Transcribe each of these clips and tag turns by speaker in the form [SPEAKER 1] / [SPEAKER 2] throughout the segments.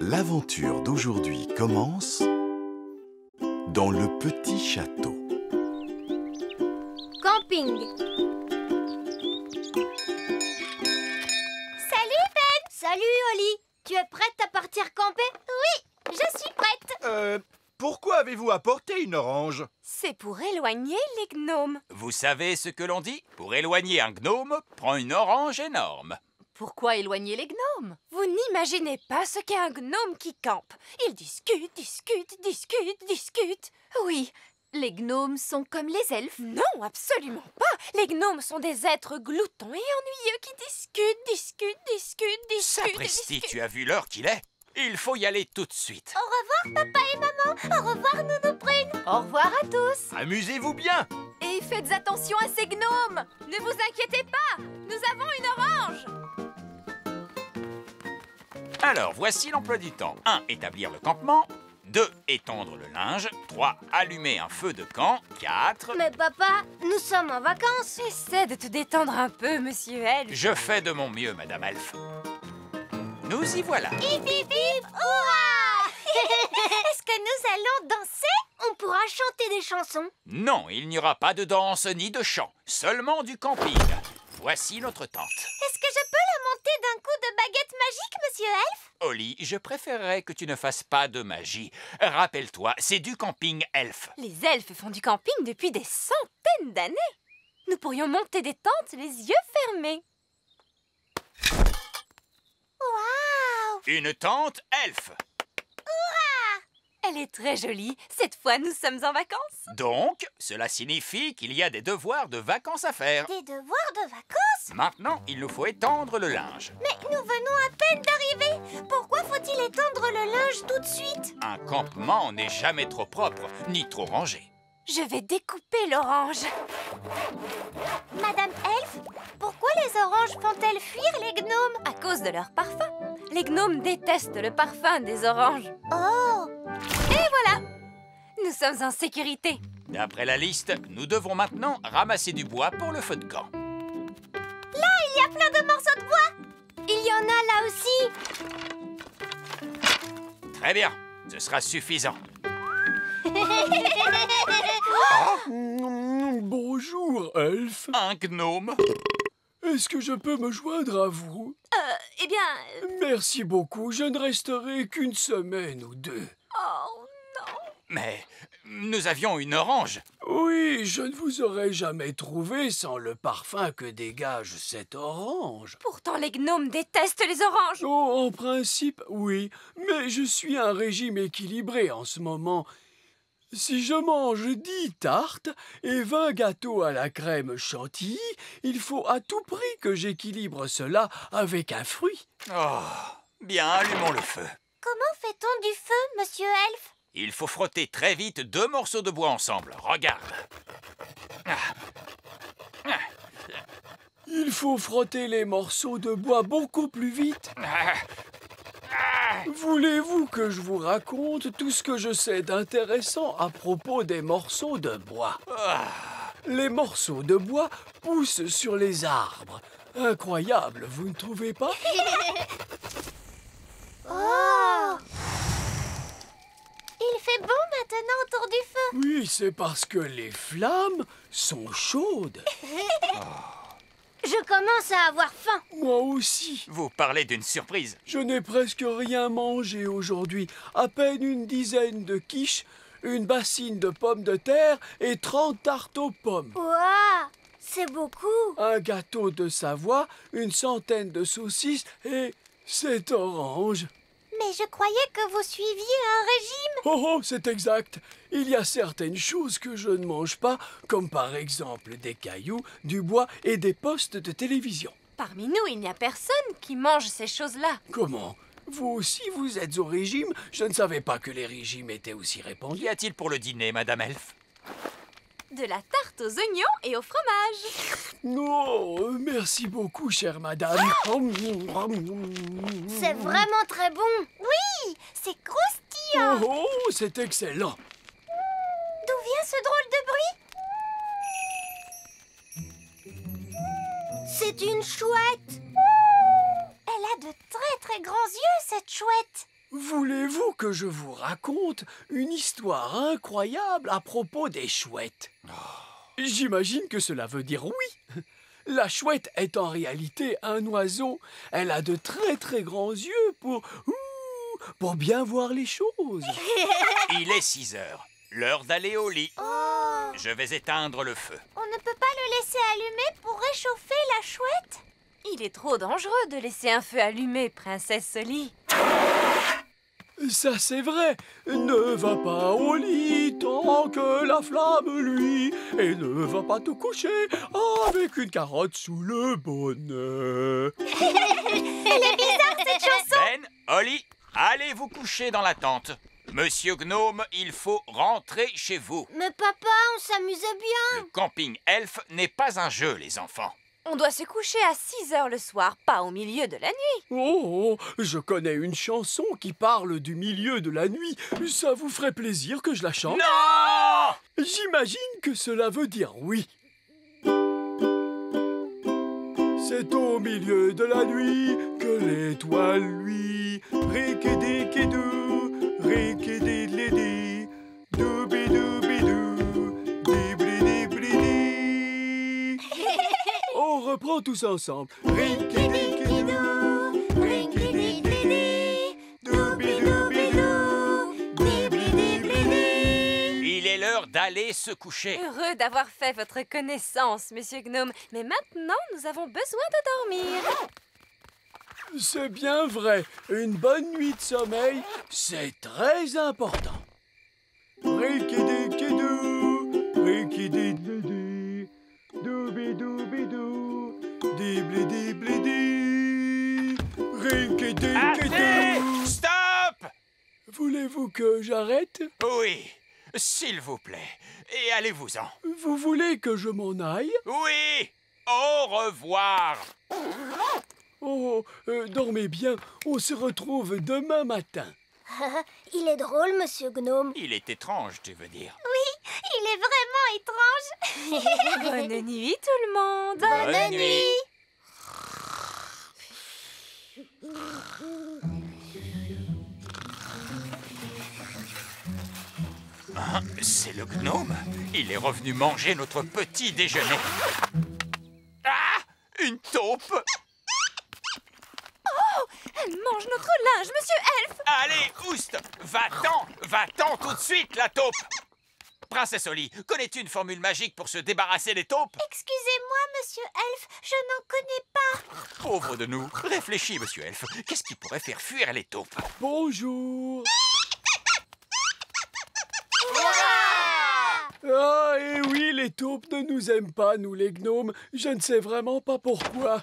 [SPEAKER 1] L'aventure d'aujourd'hui commence dans le petit château.
[SPEAKER 2] Camping. Salut Ben. Salut Oli. Tu es prête à partir camper? Oui, je suis prête.
[SPEAKER 3] Pourquoi avez-vous apporté une orange?
[SPEAKER 4] C'est pour éloigner les gnomes.
[SPEAKER 5] Vous savez ce que l'on dit? Pour éloigner un gnome, prends une orange énorme.
[SPEAKER 4] Pourquoi éloigner les gnomes? Vous n'imaginez pas ce qu'est un gnome qui campe. Il discute, discute, discute, discute. Oui, les gnomes sont comme les elfes. Non, absolument pas. Les gnomes sont des êtres gloutons et ennuyeux qui discutent, discutent, discutent, discutent.
[SPEAKER 5] Sapristi, tu as vu l'heure qu'il est? Il faut y aller tout de suite.
[SPEAKER 2] Au revoir papa et maman. Au revoir Nounou Prune.
[SPEAKER 4] Au revoir à tous.
[SPEAKER 3] Amusez-vous bien!
[SPEAKER 4] Et faites attention à ces gnomes. Ne vous inquiétez pas, nous avons une orange.
[SPEAKER 5] Alors, voici l'emploi du temps. 1. Établir le campement. 2. Étendre le linge. 3. Allumer un feu de camp. 4.
[SPEAKER 2] Mais papa, nous sommes en vacances.
[SPEAKER 4] Essaie de te détendre un peu, monsieur Elf.
[SPEAKER 5] Je fais de mon mieux, Madame Elf. Nous y voilà.
[SPEAKER 2] Hip hip hip, hurrah. Est-ce que nous allons danser? On pourra chanter des chansons.
[SPEAKER 5] Non, il n'y aura pas de danse ni de chant, seulement du camping. Voici notre tente.
[SPEAKER 2] Est-ce que je peux la monter d'un coup de baguette magique, monsieur Elf?
[SPEAKER 5] Oli, je préférerais que tu ne fasses pas de magie. Rappelle-toi, c'est du camping elfe.
[SPEAKER 4] Les elfes font du camping depuis des centaines d'années. Nous pourrions monter des tentes les yeux fermés.
[SPEAKER 2] Waouh!
[SPEAKER 5] Une tente elfe.
[SPEAKER 4] Elle est très jolie. Cette fois, nous sommes en vacances.
[SPEAKER 5] Donc, cela signifie qu'il y a des devoirs de vacances à faire.
[SPEAKER 2] Des devoirs de vacances?
[SPEAKER 5] Maintenant, il nous faut étendre le linge.
[SPEAKER 2] Mais nous venons à peine d'arriver. Pourquoi faut-il étendre le linge tout de suite?
[SPEAKER 5] Un campement n'est jamais trop propre, ni trop rangé.
[SPEAKER 4] Je vais découper l'orange.
[SPEAKER 2] Madame Elf, pourquoi les oranges font-elles fuir les gnomes?
[SPEAKER 4] À cause de leur parfum. Les gnomes détestent le parfum des oranges.
[SPEAKER 2] Oh!
[SPEAKER 4] Et voilà! Nous sommes en sécurité.
[SPEAKER 5] D'après la liste, nous devons maintenant ramasser du bois pour le feu de camp.
[SPEAKER 2] Là, il y a plein de morceaux de bois. Il y en a là aussi.
[SPEAKER 5] Très bien, ce sera suffisant.
[SPEAKER 6] Bonjour, Elf.
[SPEAKER 5] Un gnome?
[SPEAKER 6] Est-ce que je peux me joindre à vous?
[SPEAKER 4] Eh bien...
[SPEAKER 6] Merci beaucoup, je ne resterai qu'une semaine ou deux.
[SPEAKER 4] Oh non!
[SPEAKER 5] Mais nous avions une orange.
[SPEAKER 6] Oui, je ne vous aurais jamais trouvé sans le parfum que dégage cette orange.
[SPEAKER 4] Pourtant, les gnomes détestent les oranges.
[SPEAKER 6] Oh, en principe, oui, mais je suis un régime équilibré en ce moment. Si je mange 10 tartes et 20 gâteaux à la crème chantilly, il faut à tout prix que j'équilibre cela avec un fruit.
[SPEAKER 5] Oh, bien, allumons le feu.
[SPEAKER 2] Comment fait-on du feu, monsieur Elf?
[SPEAKER 5] Il faut frotter très vite 2 morceaux de bois ensemble. Regarde.
[SPEAKER 6] Il faut frotter les morceaux de bois beaucoup plus vite. Voulez-vous que je vous raconte tout ce que je sais d'intéressant à propos des morceaux de bois? Les morceaux de bois poussent sur les arbres. Incroyable, vous ne trouvez pas?
[SPEAKER 2] Oh! Il fait bon maintenant autour du feu.
[SPEAKER 6] Oui, c'est parce que les flammes sont chaudes.
[SPEAKER 2] Je commence à avoir faim.
[SPEAKER 6] Moi aussi.
[SPEAKER 5] Vous parlez d'une surprise.
[SPEAKER 6] Je n'ai presque rien mangé aujourd'hui. À peine une dizaine de quiches, une bassine de pommes de terre et 30 tartes aux pommes.
[SPEAKER 2] Waouh! C'est beaucoup.
[SPEAKER 6] Un gâteau de Savoie, une centaine de saucisses et cette orange.
[SPEAKER 2] Mais je croyais que vous suiviez un régime.
[SPEAKER 6] Oh, c'est exact. Il y a certaines choses que je ne mange pas, comme par exemple des cailloux, du bois et des postes de télévision.
[SPEAKER 4] Parmi nous, il n'y a personne qui mange ces choses-là.
[SPEAKER 6] Comment? Vous aussi, vous êtes au régime? Je ne savais pas que les régimes étaient aussi répandus.
[SPEAKER 5] Qu'y a-t-il pour le dîner, Madame Elf?
[SPEAKER 4] De la tarte aux oignons et au fromage.
[SPEAKER 6] Oh, merci beaucoup, chère madame.
[SPEAKER 2] C'est vraiment très bon. Oui, c'est croustillant.
[SPEAKER 6] Oh, c'est excellent.
[SPEAKER 2] D'où vient ce drôle de bruit? C'est une chouette. Elle a de très très grands yeux, cette chouette.
[SPEAKER 6] Voulez-vous que je vous raconte une histoire incroyable à propos des chouettes? J'imagine que cela veut dire oui. La chouette est en réalité un oiseau. Elle a de très très grands yeux pour bien voir les choses.
[SPEAKER 5] Il est 6 heures. L'heure d'aller au lit.
[SPEAKER 2] Oh,
[SPEAKER 5] Je vais éteindre le feu.
[SPEAKER 2] on ne peut pas le laisser allumer pour réchauffer la chouette?
[SPEAKER 4] Il est trop dangereux de laisser un feu allumé, princesse Solly.
[SPEAKER 6] Ça c'est vrai. Ne va pas au lit tant que la flamme luit. Et ne va pas te coucher avec une carotte sous le bonnet.
[SPEAKER 5] Ben, Holly, allez vous coucher dans la tente. Monsieur Gnome, il faut rentrer chez vous.
[SPEAKER 2] Mais papa, on s'amusait bien.
[SPEAKER 5] Le camping elfe n'est pas un jeu, les enfants.
[SPEAKER 4] On doit se coucher à 6 heures le soir, pas au milieu de la nuit.
[SPEAKER 6] Oh, je connais une chanson qui parle du milieu de la nuit. Ça vous ferait plaisir que je la chante?
[SPEAKER 5] Non!
[SPEAKER 6] J'imagine que cela veut dire oui. C'est au milieu de la nuit que l'étoile luit. Rikidikidou, rikididlidi, doubidou-bidou, dibli-dibli-di. On reprend tous ensemble. Rikidikidou, rikididlidi, doubidou-bidou, dibli-dibli-di.
[SPEAKER 5] Il est l'heure d'aller se coucher.
[SPEAKER 4] Heureux d'avoir fait votre connaissance, monsieur Gnome. Mais maintenant, nous avons besoin de dormir.
[SPEAKER 6] C'est bien vrai. Une bonne nuit de sommeil, c'est très important. Rikidikidou, rikididlidi, doubidou-bidou, dibli-dibli-di, rikidikidou.
[SPEAKER 5] Assez! Stop!
[SPEAKER 6] Voulez-vous que j'arrête?
[SPEAKER 5] Oui, s'il vous plaît. Et allez-vous-en.
[SPEAKER 6] Vous voulez que je m'en aille?
[SPEAKER 5] Oui! Au revoir!
[SPEAKER 6] Oh, dormez bien. On se retrouve demain matin.
[SPEAKER 2] Il est drôle, monsieur Gnome.
[SPEAKER 5] Il est étrange, tu veux dire.
[SPEAKER 2] Il est vraiment étrange.
[SPEAKER 4] Bonne nuit, tout le monde.
[SPEAKER 5] Bonne nuit. Hein, c'est le gnome. Il est revenu manger notre petit déjeuner. Ah! Une taupe!
[SPEAKER 4] Elle mange notre linge, monsieur Elfe.
[SPEAKER 5] Allez, Oust! Va-t'en tout de suite, la taupe! Princesse Holly, connais-tu une formule magique pour se débarrasser des taupes?
[SPEAKER 2] Excusez-moi, monsieur Elfe, je n'en connais pas.
[SPEAKER 5] Pauvre de nous. Réfléchis, monsieur Elfe. Qu'est-ce qui pourrait faire fuir les taupes?
[SPEAKER 6] Bonjour. Ah, et oui, les taupes ne nous aiment pas, nous les gnomes. Je ne sais vraiment pas pourquoi.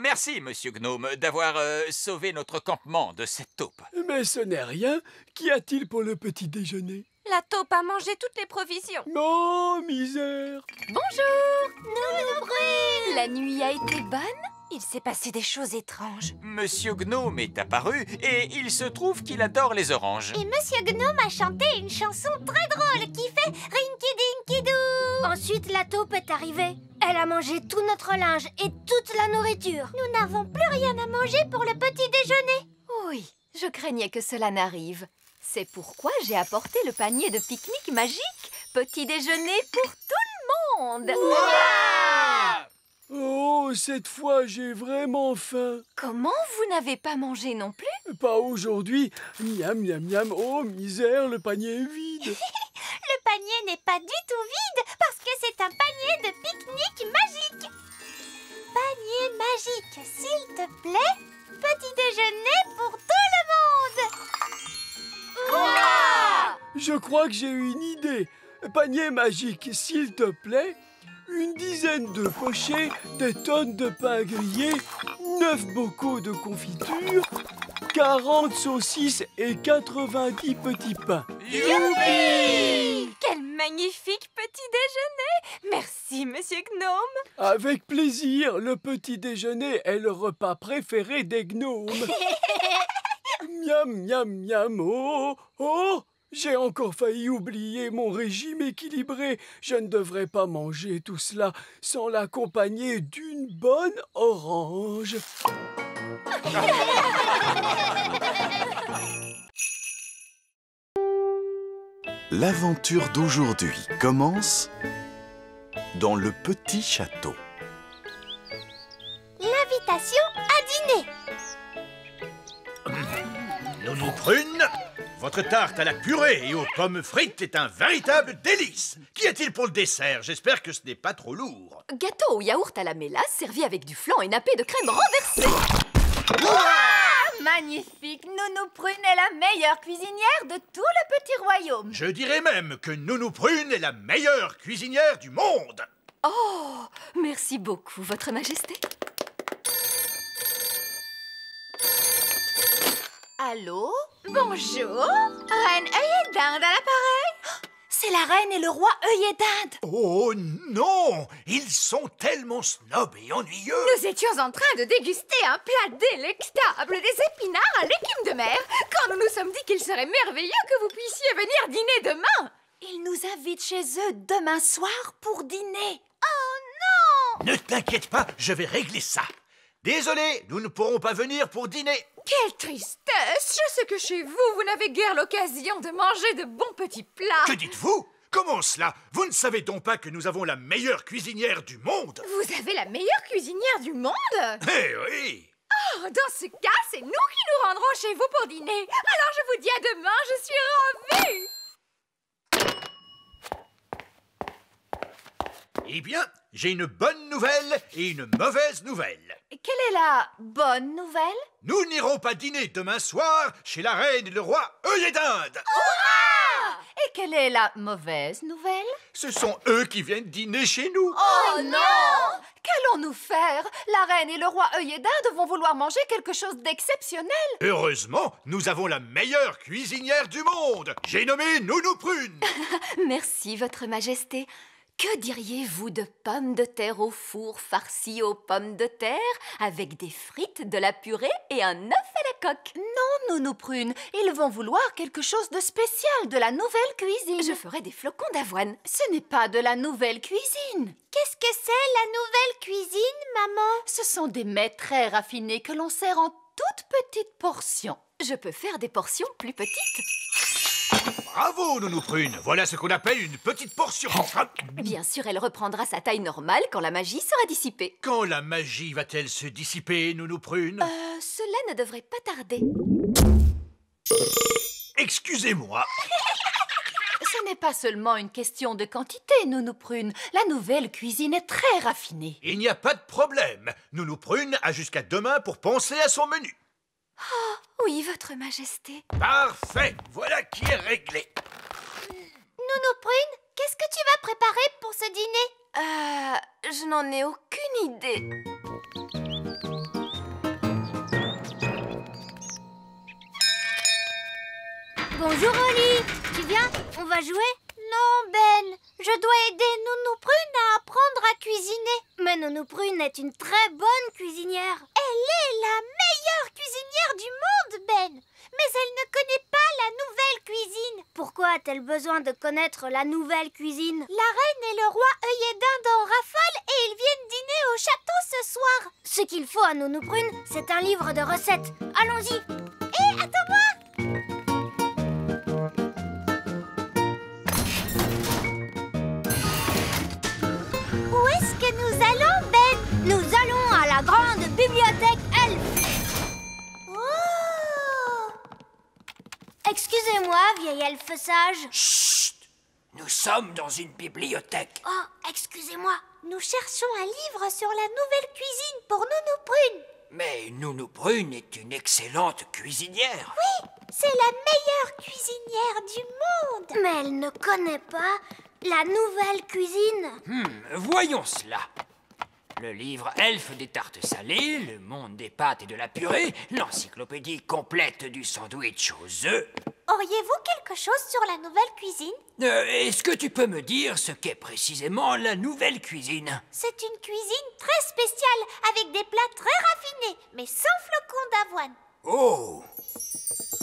[SPEAKER 5] Merci, monsieur Gnome, d'avoir sauvé notre campement de cette taupe.
[SPEAKER 6] Mais ce n'est rien. Qu'y a-t-il pour le petit déjeuner?
[SPEAKER 4] La taupe a mangé toutes les provisions.
[SPEAKER 6] Oh, misère.
[SPEAKER 4] Bonjour.
[SPEAKER 2] Nous brûle.
[SPEAKER 4] La nuit a été bonne? Il s'est passé des choses étranges.
[SPEAKER 5] Monsieur Gnome est apparu et il se trouve qu'il adore les oranges.
[SPEAKER 2] Et monsieur Gnome a chanté une chanson très drôle qui fait Rinky-Dinky-Doo. Ensuite, la taupe est arrivée. Elle a mangé tout notre linge et toute la nourriture. Nous n'avons plus rien à manger pour le petit déjeuner.
[SPEAKER 4] Oui, je craignais que cela n'arrive. C'est pourquoi j'ai apporté le panier de pique-nique magique. Petit déjeuner pour tout le monde.
[SPEAKER 6] Oh, cette fois, j'ai vraiment faim.
[SPEAKER 4] Comment vous n'avez pas mangé non plus?
[SPEAKER 6] Pas aujourd'hui. Miam, miam, miam. Oh, misère, le panier est vide.
[SPEAKER 2] Le panier n'est pas du tout vide parce que c'est un panier de pique-nique magique. Panier magique, s'il te plaît. Petit déjeuner pour tout le monde.
[SPEAKER 6] Je crois que j'ai une idée. Panier magique, s'il te plaît. Une dizaine de pochés, des tonnes de pain grillé, 9 bocaux de confiture, 40 saucisses et 90 petits pains.
[SPEAKER 5] Youpi!
[SPEAKER 4] Quel magnifique petit déjeuner! Merci, monsieur Gnome.
[SPEAKER 6] Avec plaisir, le petit déjeuner est le repas préféré des gnomes. Miam, miam, miam, oh, oh! J'ai encore failli oublier mon régime équilibré. Je ne devrais pas manger tout cela sans l'accompagner d'une bonne orange.
[SPEAKER 1] L'aventure d'aujourd'hui commence dans le petit château.
[SPEAKER 2] L'invitation à dîner.
[SPEAKER 3] Nounou Prune, votre tarte à la purée et aux pommes frites est un véritable délice. Qu'y a-t-il pour le dessert? J'espère que ce n'est pas trop lourd.
[SPEAKER 4] Gâteau au yaourt à la mélasse servi avec du flan et nappé de crème renversée. Magnifique! Nounou Prune est la meilleure cuisinière de tout le petit royaume.
[SPEAKER 3] Je dirais même que Nounou Prune est la meilleure cuisinière du monde.
[SPEAKER 4] Oh, merci beaucoup, Votre Majesté. Allô? Bonjour? Reine œillet d'Inde à l'appareil? C'est la reine et le roi œillet d'Inde.
[SPEAKER 3] Oh non! Ils sont tellement snobs et ennuyeux.
[SPEAKER 4] Nous étions en train de déguster un plat délectable, des épinards à l'écume de mer, quand nous nous sommes dit qu'il serait merveilleux que vous puissiez venir dîner demain. Ils nous invitent chez eux demain soir pour dîner. Oh non!
[SPEAKER 3] Ne t'inquiète pas, je vais régler ça. Désolé, nous ne pourrons pas venir pour dîner.
[SPEAKER 4] Quelle tristesse! Je sais que chez vous, vous n'avez guère l'occasion de manger de bons petits plats.
[SPEAKER 3] Que dites-vous? Comment cela? Vous ne savez donc pas que nous avons la meilleure cuisinière du monde?
[SPEAKER 4] Vous avez la meilleure cuisinière du monde?
[SPEAKER 3] Eh oui!
[SPEAKER 4] Oh, dans ce cas, c'est nous qui nous rendrons chez vous pour dîner. Alors je vous dis à demain, je suis ravie.
[SPEAKER 3] Eh bien, j'ai une bonne nouvelle et une mauvaise nouvelle.
[SPEAKER 4] Quelle est la bonne nouvelle?
[SPEAKER 3] Nous n'irons pas dîner demain soir chez la reine et le roi œillet d'Inde.
[SPEAKER 4] Hurrah! Et quelle est la mauvaise nouvelle?
[SPEAKER 3] Ce sont eux qui viennent dîner chez nous.
[SPEAKER 4] Oh non! Qu'allons-nous faire? La reine et le roi œillet d'Inde vont vouloir manger quelque chose d'exceptionnel.
[SPEAKER 3] Heureusement, nous avons la meilleure cuisinière du monde. J'ai nommé Nounou Prune.
[SPEAKER 4] Merci, Votre Majesté. Que diriez-vous de pommes de terre au four farcies aux pommes de terre avec des frites, de la purée et un œuf à la coque? Non, Nounou Prune, ils vont vouloir quelque chose de spécial, de la nouvelle cuisine. Je ferai des flocons d'avoine. Ce n'est pas de la nouvelle cuisine.
[SPEAKER 2] Qu'est-ce que c'est la nouvelle cuisine, maman?
[SPEAKER 4] Ce sont des mets très raffinés que l'on sert en toutes petites portions. Je peux faire des portions plus petites.
[SPEAKER 3] Bravo, Nounou Prune. Voilà ce qu'on appelle une petite portion.
[SPEAKER 4] Bien sûr, elle reprendra sa taille normale quand la magie sera dissipée.
[SPEAKER 3] Quand la magie va-t-elle se dissiper, Nounou Prune?
[SPEAKER 4] Cela ne devrait pas tarder.
[SPEAKER 3] Excusez-moi.
[SPEAKER 4] Ce n'est pas seulement une question de quantité, Nounou Prune. La nouvelle cuisine est très raffinée.
[SPEAKER 3] Il n'y a pas de problème. Nounou Prune a jusqu'à demain pour penser à son menu.
[SPEAKER 4] Oh, oui, Votre Majesté.
[SPEAKER 3] Parfait. Voilà qui est réglé.
[SPEAKER 2] Nounou Prune, qu'est-ce que tu vas préparer pour ce dîner?
[SPEAKER 4] Je n'en ai aucune idée.
[SPEAKER 2] Bonjour Oli, tu viens? On va jouer? Non Ben, je dois aider Nounou Prune à apprendre à cuisiner. Mais Nounou Prune est une très bonne cuisinière. Elle est la meilleure cuisinière du monde, Ben. Mais elle ne connaît pas la nouvelle cuisine. Pourquoi a-t-elle besoin de connaître la nouvelle cuisine? La reine et le roi œillet d'Inde en raffolent et ils viennent dîner au château ce soir. Ce qu'il faut à Nounou Prune, c'est un livre de recettes. Allons-y. Hé, attends-moi! Où est-ce que nous allons, Ben? Nous allons à la grande bibliothèque elfe. Oh! Excusez-moi, vieil elfe sage.
[SPEAKER 7] Chut! Nous sommes dans une bibliothèque.
[SPEAKER 2] Oh, excusez-moi. Nous cherchons un livre sur la nouvelle cuisine pour Nounou Prune.
[SPEAKER 7] Mais Nounou Prune est une excellente cuisinière.
[SPEAKER 2] Oui, c'est la meilleure cuisinière du monde. Mais elle ne connaît pas la nouvelle cuisine.
[SPEAKER 7] Voyons cela. Le livre Elfe des tartes salées, le monde des pâtes et de la purée, l'encyclopédie complète du sandwich aux œufs.
[SPEAKER 2] Auriez-vous quelque chose sur la nouvelle cuisine?
[SPEAKER 7] Est-ce que tu peux me dire ce qu'est précisément la nouvelle cuisine?
[SPEAKER 2] C'est une cuisine très spéciale, avec des plats très raffinés, mais sans flocons d'avoine.
[SPEAKER 7] Oh!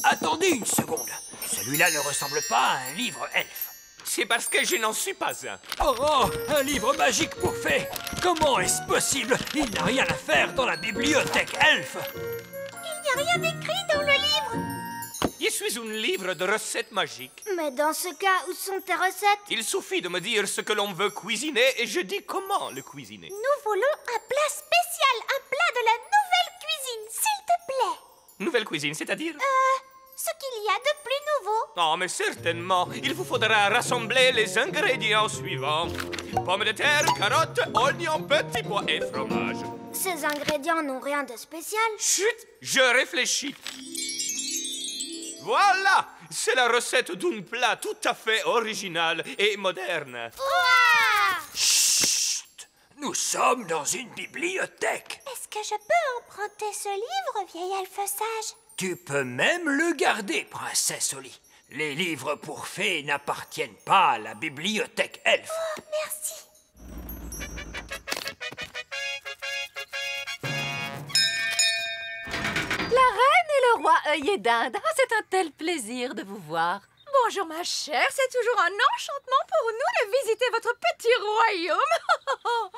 [SPEAKER 7] Attendez une seconde. Celui-là ne ressemble pas à un livre elfe.
[SPEAKER 8] C'est parce que je n'en suis pas un.
[SPEAKER 7] Oh, un livre magique pour fées! Comment est-ce possible? Il n'a rien à faire dans la bibliothèque elfe!
[SPEAKER 2] Il n'y a rien d'écrit dans le livre.
[SPEAKER 8] Je suis un livre de recettes magiques.
[SPEAKER 2] Mais dans ce cas, où sont tes recettes?
[SPEAKER 8] Il suffit de me dire ce que l'on veut cuisiner et je dis comment le cuisiner.
[SPEAKER 2] Nous voulons un plat spécial, un plat de la nouvelle cuisine, s'il te plaît.
[SPEAKER 8] Nouvelle cuisine, c'est-à-dire?
[SPEAKER 2] Ce qu'il y a de plus nouveau.
[SPEAKER 8] Oh, mais certainement. Il vous faudra rassembler les ingrédients suivants. Pommes de terre, carottes, oignons, petits pois et fromage.
[SPEAKER 2] Ces ingrédients n'ont rien de spécial.
[SPEAKER 8] Chut, je réfléchis. Voilà, c'est la recette d'un plat tout à fait original et moderne.
[SPEAKER 2] Ouah!
[SPEAKER 7] Chut! Nous sommes dans une bibliothèque.
[SPEAKER 2] Est-ce que je peux emprunter ce livre, vieil elfe sage?
[SPEAKER 7] Tu peux même le garder, princesse Oli. Les livres pour fées n'appartiennent pas à la bibliothèque elfe.
[SPEAKER 2] Oh, merci.
[SPEAKER 4] La reine et le roi œillet d'Inde. Ah, c'est un tel plaisir de vous voir. Bonjour ma chère, c'est toujours un enchantement pour nous de visiter votre petit royaume.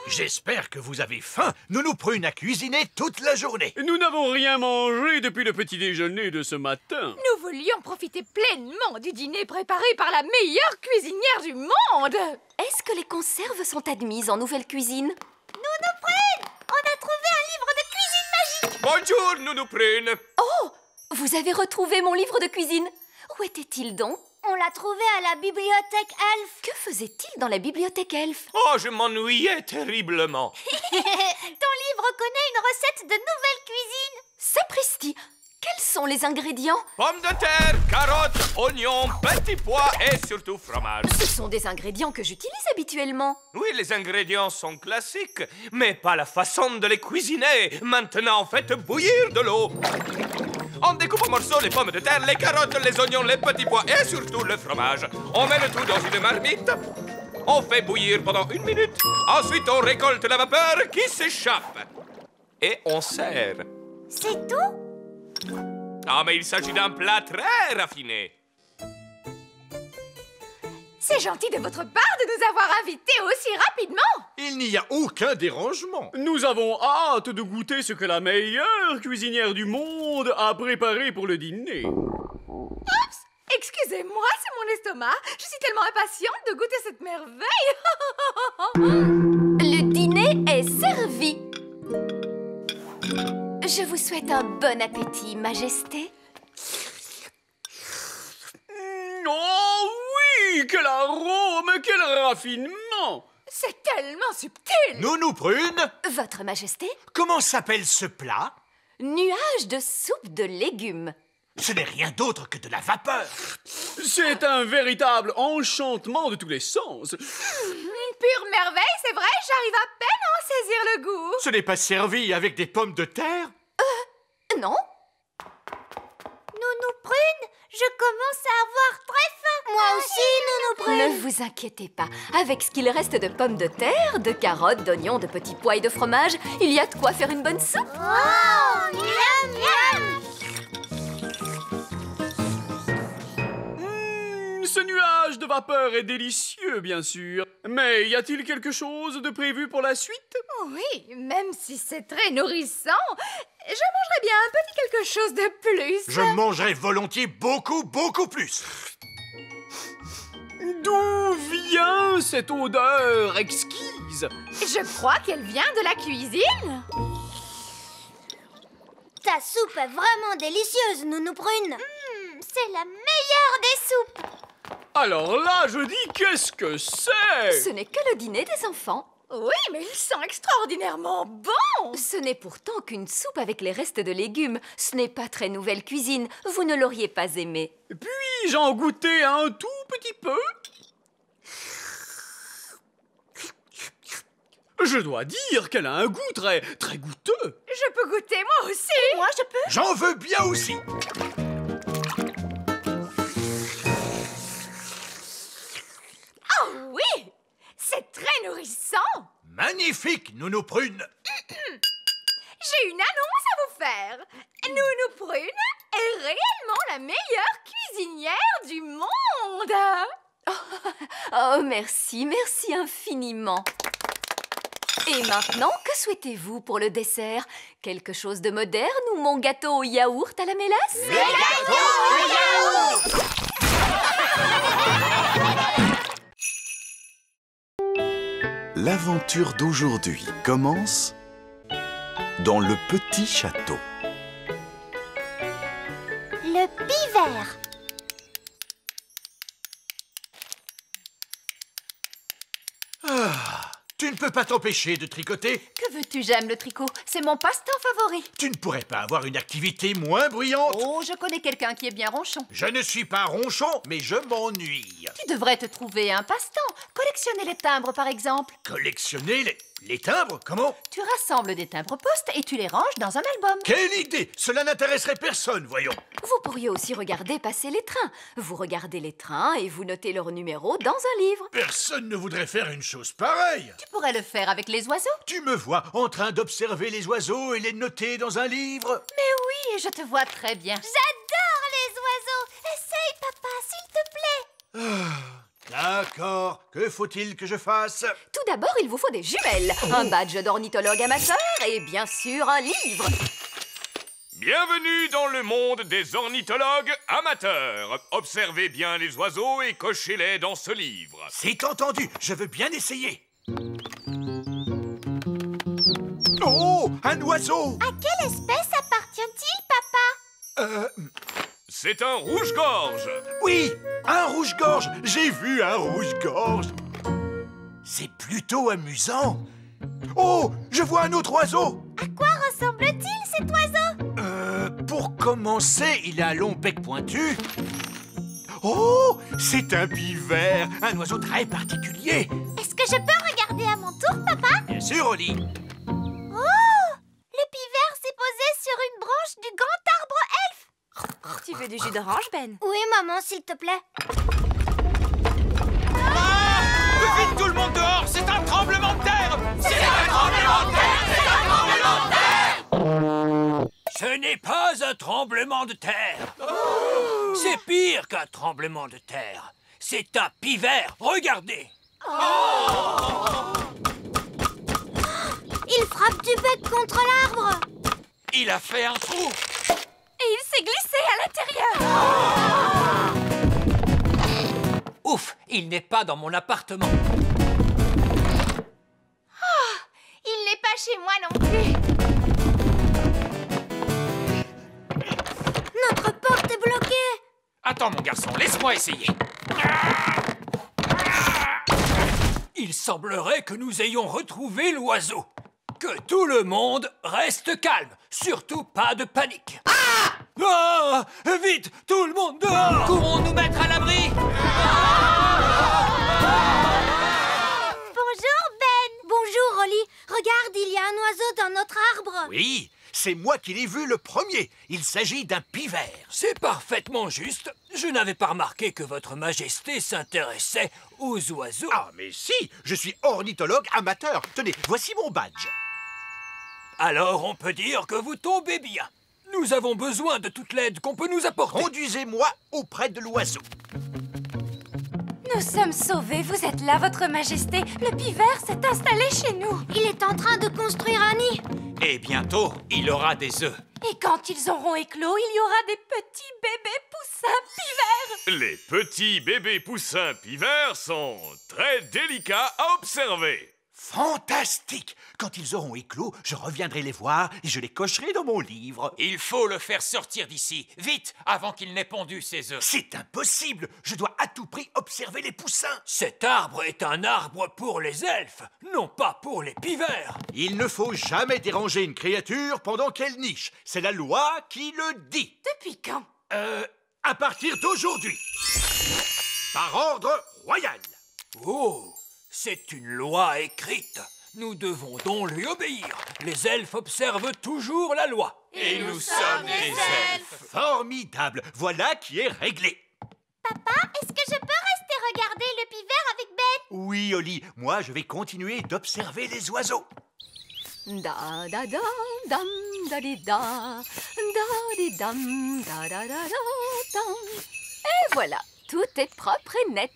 [SPEAKER 3] J'espère que vous avez faim. Nounou Prune a cuisiné toute la journée.
[SPEAKER 6] Nous n'avons rien mangé depuis le petit déjeuner de ce matin.
[SPEAKER 4] Nous voulions profiter pleinement du dîner préparé par la meilleure cuisinière du monde.
[SPEAKER 9] Est-ce que les conserves sont admises en nouvelle cuisine?
[SPEAKER 2] Nounou Prune, on a trouvé un livre de cuisine magique.
[SPEAKER 8] Bonjour, Nounou Prune.
[SPEAKER 9] Oh! Vous avez retrouvé mon livre de cuisine? Où était-il donc?
[SPEAKER 2] On l'a trouvé à la bibliothèque elfe.
[SPEAKER 9] Que faisait-il dans la bibliothèque elfe?
[SPEAKER 8] Oh, je m'ennuyais terriblement.
[SPEAKER 2] Ton livre connaît une recette de nouvelle cuisine.
[SPEAKER 9] Sapristi! Quels sont les ingrédients?
[SPEAKER 8] Pommes de terre, carottes, oignons, petits pois et surtout fromage.
[SPEAKER 9] Ce sont des ingrédients que j'utilise habituellement.
[SPEAKER 8] Oui, les ingrédients sont classiques, mais pas la façon de les cuisiner. Maintenant, faites bouillir de l'eau. On découpe en morceaux les pommes de terre, les carottes, les oignons, les petits pois et surtout le fromage. On met le tout dans une marmite. On fait bouillir pendant 1 minute. Ensuite, on récolte la vapeur qui s'échappe. Et on sert.
[SPEAKER 2] C'est tout?
[SPEAKER 8] Ah, mais il s'agit d'un plat très raffiné.
[SPEAKER 4] C'est gentil de votre part de nous avoir invités aussi rapidement.
[SPEAKER 3] Il n'y a aucun dérangement.
[SPEAKER 6] Nous avons hâte de goûter ce que la meilleure cuisinière du monde a préparé pour le dîner.
[SPEAKER 4] Oups! Excusez-moi, c'est mon estomac. Je suis tellement impatiente de goûter cette merveille.
[SPEAKER 9] Le dîner est servi. Je vous souhaite un bon appétit, Majesté.
[SPEAKER 6] Oh oui! Quel arôme! Quel raffinement!
[SPEAKER 4] C'est tellement subtil.
[SPEAKER 3] Nounou Prune,
[SPEAKER 9] Votre Majesté,
[SPEAKER 3] comment s'appelle ce plat?
[SPEAKER 9] nuage de soupe de légumes.
[SPEAKER 3] Ce n'est rien d'autre que de la vapeur.
[SPEAKER 6] C'est un véritable enchantement de tous les sens.
[SPEAKER 4] Une pure merveille, c'est vrai, j'arrive à peine à en saisir le goût.
[SPEAKER 3] Ce n'est pas servi avec des pommes de terre?
[SPEAKER 9] Non?
[SPEAKER 2] Nounou Prune, je commence à avoir très faim. Moi aussi, Nounou Prune.
[SPEAKER 9] Ne vous inquiétez pas. Avec ce qu'il reste de pommes de terre, de carottes, d'oignons, de petits pois et de fromage, il y a de quoi faire une bonne soupe.
[SPEAKER 2] Oh, miam, miam.
[SPEAKER 6] Ce nuage de vapeur est délicieux, bien sûr. Mais y a-t-il quelque chose de prévu pour la suite?
[SPEAKER 4] Oui, même si c'est très nourrissant, je mangerais bien un petit quelque chose de plus.
[SPEAKER 3] Je mangerai volontiers beaucoup, beaucoup plus.
[SPEAKER 6] D'où vient cette odeur exquise?
[SPEAKER 4] Je crois qu'elle vient de la cuisine.
[SPEAKER 2] Ta soupe est vraiment délicieuse, Nounou Prune. C'est la meilleure des soupes.
[SPEAKER 6] Alors là, je dis, qu'est-ce que c'est?
[SPEAKER 9] Ce n'est que le dîner des enfants.
[SPEAKER 4] Oui, mais il sent extraordinairement bon.
[SPEAKER 9] Ce n'est pourtant qu'une soupe avec les restes de légumes. Ce n'est pas très nouvelle cuisine. Vous ne l'auriez pas aimé.
[SPEAKER 6] Puis-je en goûter un tout petit peu? Je dois dire qu'elle a un goût très goûteux.
[SPEAKER 4] Je peux goûter moi aussi.
[SPEAKER 2] Moi, je peux.
[SPEAKER 3] J'en veux bien aussi.
[SPEAKER 4] Oh oui, c'est très nourrissant.
[SPEAKER 3] Magnifique, Nounou Prune.
[SPEAKER 4] J'ai une annonce à vous faire. Nounou Prune est réellement la meilleure cuisinière du monde.
[SPEAKER 9] Oh, merci, merci infiniment. Et maintenant, que souhaitez-vous pour le dessert? Quelque chose de moderne ou mon gâteau au yaourt à la mélasse?
[SPEAKER 2] Le gâteau au yaourt!
[SPEAKER 1] L'aventure d'aujourd'hui commence dans le petit château.
[SPEAKER 2] Le pivert.
[SPEAKER 3] Tu ne peux pas t'empêcher de tricoter.
[SPEAKER 9] Que veux-tu, j'aime le tricot. C'est mon passe-temps favori.
[SPEAKER 3] Tu ne pourrais pas avoir une activité moins bruyante.
[SPEAKER 9] Oh, je connais quelqu'un qui est bien ronchon.
[SPEAKER 3] Je ne suis pas ronchon, mais je m'ennuie.
[SPEAKER 9] Tu devrais te trouver un passe-temps. Collectionner les timbres, par exemple.
[SPEAKER 3] Collectionner les timbres? Comment?
[SPEAKER 9] Tu rassembles des timbres-poste et tu les ranges dans un album.
[SPEAKER 3] Quelle idée! Cela n'intéresserait personne, voyons.
[SPEAKER 9] Vous pourriez aussi regarder passer les trains. Vous regardez les trains et vous notez leur numéro dans un livre.
[SPEAKER 3] Personne ne voudrait faire une chose pareille.
[SPEAKER 9] Tu pourrais le faire avec les oiseaux.
[SPEAKER 3] Tu me vois en train d'observer les oiseaux et les noter dans un livre?
[SPEAKER 9] Mais oui, je te vois très bien.
[SPEAKER 2] J'adore les oiseaux. Essaye, papa, s'il te plaît.
[SPEAKER 3] D'accord. Que faut-il que je fasse?
[SPEAKER 9] Tout d'abord, il vous faut des jumelles, un badge d'ornithologue amateur et bien sûr un livre.
[SPEAKER 8] Bienvenue dans le monde des ornithologues amateurs. Observez bien les oiseaux et cochez-les dans ce livre.
[SPEAKER 3] C'est entendu. Je veux bien essayer. Oh, un oiseau!
[SPEAKER 2] À quelle espèce appartient-il, papa?
[SPEAKER 8] C'est un rouge-gorge.
[SPEAKER 3] Oui, un rouge-gorge. J'ai vu un rouge-gorge. C'est plutôt amusant. Oh, je vois un autre oiseau.
[SPEAKER 2] À quoi ressemble-t-il, cet oiseau?
[SPEAKER 3] Pour commencer, il a un long bec pointu. Oh, c'est un pivert, un oiseau très particulier.
[SPEAKER 2] Est-ce que je peux regarder à mon tour, papa?
[SPEAKER 3] Bien sûr, Oli.
[SPEAKER 2] Oh! Le pivert s'est posé sur une branche du grand arbre elfe.
[SPEAKER 4] Tu veux du jus d'orange, Ben?
[SPEAKER 2] Oui, maman, s'il te plaît.
[SPEAKER 5] Vite, tout le monde dehors! C'est un tremblement de terre! C'est un tremblement de terre! C'est un tremblement de terre!
[SPEAKER 7] Ce n'est pas un tremblement de terre. C'est pire qu'un tremblement de terre. C'est un pivert. Regardez.
[SPEAKER 2] Il frappe du bec contre l'arbre.
[SPEAKER 5] Il a fait un trou!
[SPEAKER 4] Et il s'est glissé à l'intérieur.
[SPEAKER 7] Ouf, il n'est pas dans mon appartement.
[SPEAKER 4] Il n'est pas chez moi non plus.
[SPEAKER 2] Notre porte est bloquée.
[SPEAKER 5] Attends, mon garçon, laisse-moi essayer.
[SPEAKER 7] Il semblerait que nous ayons retrouvé l'oiseau. Que tout le monde reste calme. Surtout pas de panique. Ah! Vite, tout le monde dehors!
[SPEAKER 5] Courons nous mettre à l'abri!
[SPEAKER 2] Bonjour, Ben. Bonjour, Oli. Regarde, il y a un oiseau dans notre arbre.
[SPEAKER 3] Oui, c'est moi qui l'ai vu le premier. Il s'agit d'un pivert.
[SPEAKER 7] C'est parfaitement juste. Je n'avais pas remarqué que votre majesté s'intéressait aux oiseaux.
[SPEAKER 3] Ah, mais si, je suis ornithologue amateur. Tenez, voici mon badge.
[SPEAKER 7] Alors on peut dire que vous tombez bien. Nous avons besoin de toute l'aide qu'on peut nous apporter.
[SPEAKER 3] Conduisez-moi auprès de l'oiseau.
[SPEAKER 4] Nous sommes sauvés, vous êtes là, votre majesté. Le pivert s'est installé chez nous.
[SPEAKER 2] Il est en train de construire un nid.
[SPEAKER 5] Et bientôt, il aura des œufs.
[SPEAKER 4] Et quand ils auront éclos, il y aura des petits bébés poussins pivers.
[SPEAKER 8] Les petits bébés poussins pivers sont très délicats à observer.
[SPEAKER 3] Fantastique! Quand ils auront éclos, je reviendrai les voir et je les cocherai dans mon livre.
[SPEAKER 5] Il faut le faire sortir d'ici, vite, avant qu'il n'ait pondu ses œufs.
[SPEAKER 3] C'est impossible! Je dois à tout prix observer les poussins.
[SPEAKER 7] Cet arbre est un arbre pour les elfes, non pas pour les pivers.
[SPEAKER 3] Il ne faut jamais déranger une créature pendant qu'elle niche. C'est la loi qui le dit.
[SPEAKER 4] Depuis quand?
[SPEAKER 3] À partir d'aujourd'hui. Par ordre royal.
[SPEAKER 7] Oh, c'est une loi écrite. Nous devons donc lui obéir. Les elfes observent toujours la loi.
[SPEAKER 5] Et nous sommes des elfes.
[SPEAKER 3] Formidable. Voilà qui est réglé.
[SPEAKER 2] Papa, est-ce que je peux rester regarder le pivert avec Ben?
[SPEAKER 3] Oui, Oli, moi je vais continuer d'observer les oiseaux.
[SPEAKER 9] Da da da dam da di da dam da da da dam. Et voilà, tout est propre et net.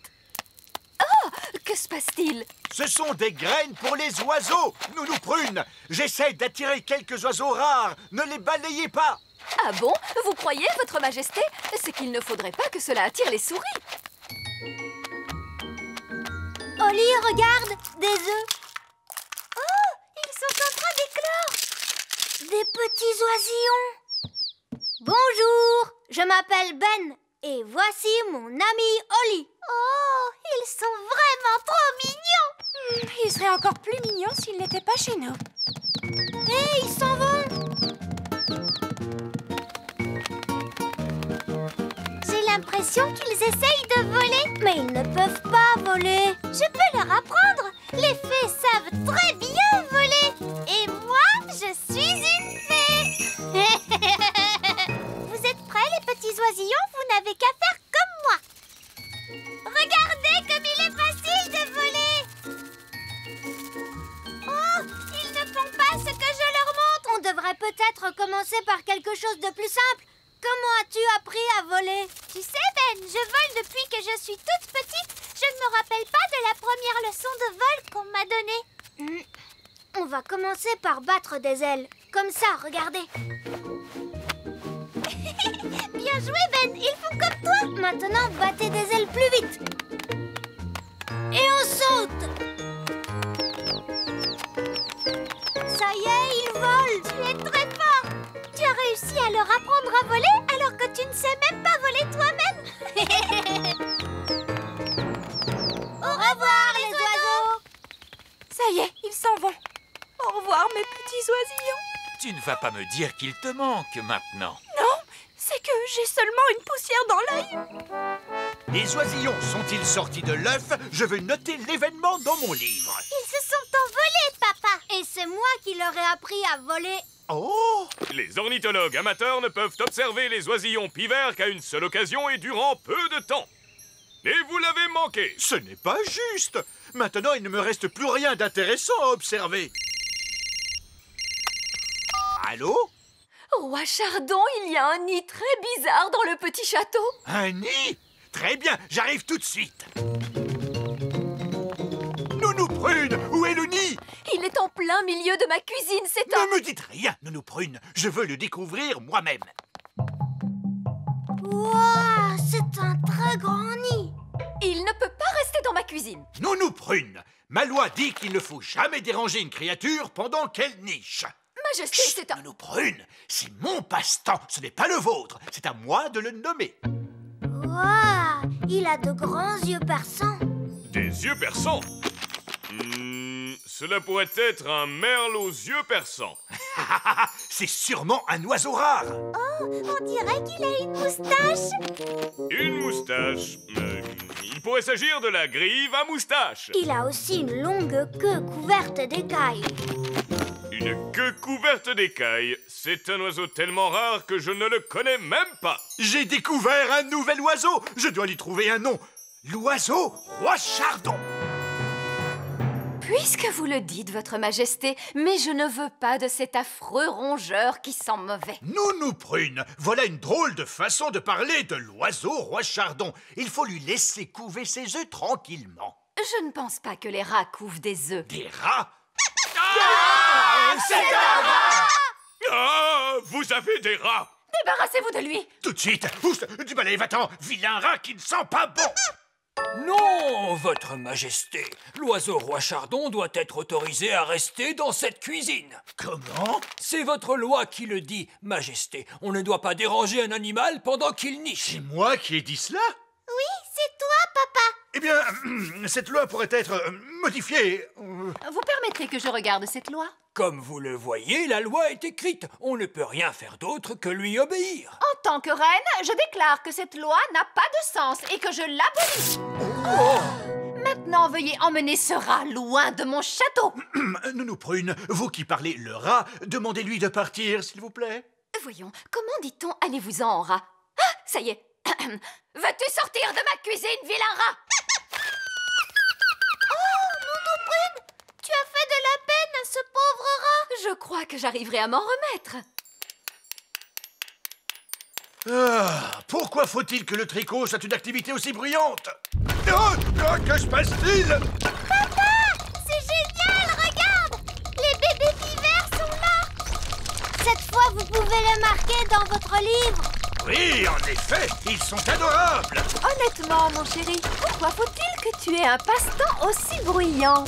[SPEAKER 9] Oh, que se passe-t-il?
[SPEAKER 3] Ce sont des graines pour les oiseaux, Nounou Prune. J'essaie d'attirer quelques oiseaux rares. Ne les balayez pas.
[SPEAKER 9] Ah bon? Vous croyez, votre majesté? C'est qu'il ne faudrait pas que cela attire les souris.
[SPEAKER 2] Oli, regarde, des œufs. Oh, ils sont en train d'éclore. Des petits oisillons. Bonjour, je m'appelle Ben et voici mon ami Oli. Oh, ils sont vraiment trop mignons.
[SPEAKER 4] Ils seraient encore plus mignons s'ils n'étaient pas chez nous.
[SPEAKER 2] Hé, ils s'en vont. J'ai l'impression qu'ils essayent de voler, mais ils ne peuvent pas voler. Je peux leur apprendre. Les fées savent très bien voler. Et moi, je suis une fée. Vous êtes prêts, les petits oisillons? Vous n'avez qu'à faire comme moi. Regardez comme il est facile de voler. Oh, ils ne font pas ce que je leur montre. On devrait peut-être commencer par quelque chose de plus simple. Comment as-tu appris à voler? Tu sais, Ben, je vole depuis que je suis toute petite. Je ne me rappelle pas de la première leçon de vol qu'on m'a donnée. On va commencer par battre des ailes. Comme ça, regardez. Bien joué, Ben. Ils font comme toi. Maintenant, battez des ailes plus vite. Et on saute. Ça y est, ils volent. Tu es très fort. Tu as réussi à leur apprendre à voler alors que tu ne sais même pas voler toi-même. Au revoir, les oiseaux.
[SPEAKER 4] Ça y est, ils s'en vont. Au revoir, mes petits oisillons.
[SPEAKER 5] Tu ne vas pas me dire qu'il te manque maintenant.
[SPEAKER 4] Non, c'est que j'ai seulement une poussière dans l'œil.
[SPEAKER 3] Les oisillons sont-ils sortis de l'œuf? Je veux noter l'événement dans mon livre.
[SPEAKER 2] Ils se sont envolés, papa. Et c'est moi qui leur ai appris à voler.
[SPEAKER 3] Oh!
[SPEAKER 8] Les ornithologues amateurs ne peuvent observer les oisillons pivers qu'à une seule occasion et durant peu de temps. Et vous l'avez manqué.
[SPEAKER 3] Ce n'est pas juste. Maintenant, il ne me reste plus rien d'intéressant à observer. Allô?
[SPEAKER 9] Roi Chardon, il y a un nid très bizarre dans le petit château.
[SPEAKER 3] Un nid? Très bien, j'arrive tout de suite. Nounou Prune, où est le nid?
[SPEAKER 9] Il est en plein milieu de ma cuisine, c'est un...
[SPEAKER 3] Ne me dites rien, Nounou Prune. Je veux le découvrir moi-même.
[SPEAKER 2] Waouh, c'est un très grand nid.
[SPEAKER 9] Il ne peut pas rester dans ma cuisine.
[SPEAKER 3] Nounou Prune, ma loi dit qu'il ne faut jamais déranger une créature pendant qu'elle niche.
[SPEAKER 9] Majesté,
[SPEAKER 3] Chut,
[SPEAKER 9] c'est un...
[SPEAKER 3] Nounou Prune, c'est mon passe-temps, ce n'est pas le vôtre. C'est à moi de le nommer.
[SPEAKER 2] Waouh, il a de grands yeux perçants.
[SPEAKER 8] Des yeux perçants? Cela pourrait être un merle aux yeux perçants.
[SPEAKER 3] C'est sûrement un oiseau rare.
[SPEAKER 2] Oh, on dirait qu'il a une moustache.
[SPEAKER 8] Une moustache. Il pourrait s'agir de la grive à moustache.
[SPEAKER 2] Il a aussi une longue queue couverte d'écailles.
[SPEAKER 8] Une queue couverte d'écailles. C'est un oiseau tellement rare que je ne le connais même pas.
[SPEAKER 3] J'ai découvert un nouvel oiseau. Je dois lui trouver un nom. L'oiseau Roi Chardon.
[SPEAKER 9] Puisque vous le dites, votre majesté, mais je ne veux pas de cet affreux rongeur qui sent mauvais.
[SPEAKER 3] Nounou Prune, voilà une drôle de façon de parler de l'oiseau Roi Chardon. Il faut lui laisser couver ses œufs tranquillement.
[SPEAKER 9] Je ne pense pas que les rats couvent des œufs.
[SPEAKER 3] Des rats?
[SPEAKER 8] C'est un rat! Ah, vous avez des rats!
[SPEAKER 9] Débarrassez-vous de lui!
[SPEAKER 3] Tout de suite! Oust, du balai, va-t'en! Vilain rat qui ne sent pas bon!
[SPEAKER 7] Non, votre majesté. L'oiseau Roi Chardon doit être autorisé à rester dans cette cuisine.
[SPEAKER 3] Comment?
[SPEAKER 7] C'est votre loi qui le dit, majesté. On ne doit pas déranger un animal pendant qu'il niche.
[SPEAKER 3] C'est moi qui ai dit cela?
[SPEAKER 2] Oui, c'est toi, papa.
[SPEAKER 3] Eh bien, cette loi pourrait être modifiée.
[SPEAKER 9] Vous permettrez que je regarde cette loi?
[SPEAKER 7] Comme vous le voyez, la loi est écrite. On ne peut rien faire d'autre que lui obéir.
[SPEAKER 4] En tant que reine, je déclare que cette loi n'a pas de sens et que je l'abolis. Maintenant, veuillez emmener ce rat loin de mon château.
[SPEAKER 3] Nounou Prune, vous qui parlez le rat, demandez-lui de partir, s'il vous plaît.
[SPEAKER 9] Voyons, comment dit-on allez-vous-en en rat? Ah, ça y est.
[SPEAKER 4] Veux-tu sortir de ma cuisine, vilain rat?
[SPEAKER 2] Tu as fait de la peine à ce pauvre rat.
[SPEAKER 9] Je crois que j'arriverai à m'en remettre.
[SPEAKER 3] Ah, pourquoi faut-il que le tricot soit une activité aussi bruyante? Oh, que se passe-t-il?
[SPEAKER 2] Papa, vous pouvez le marquer dans votre livre.
[SPEAKER 3] Oui, en effet, ils sont adorables.
[SPEAKER 9] Honnêtement, mon chéri, pourquoi faut-il que tu aies un passe-temps aussi bruyant?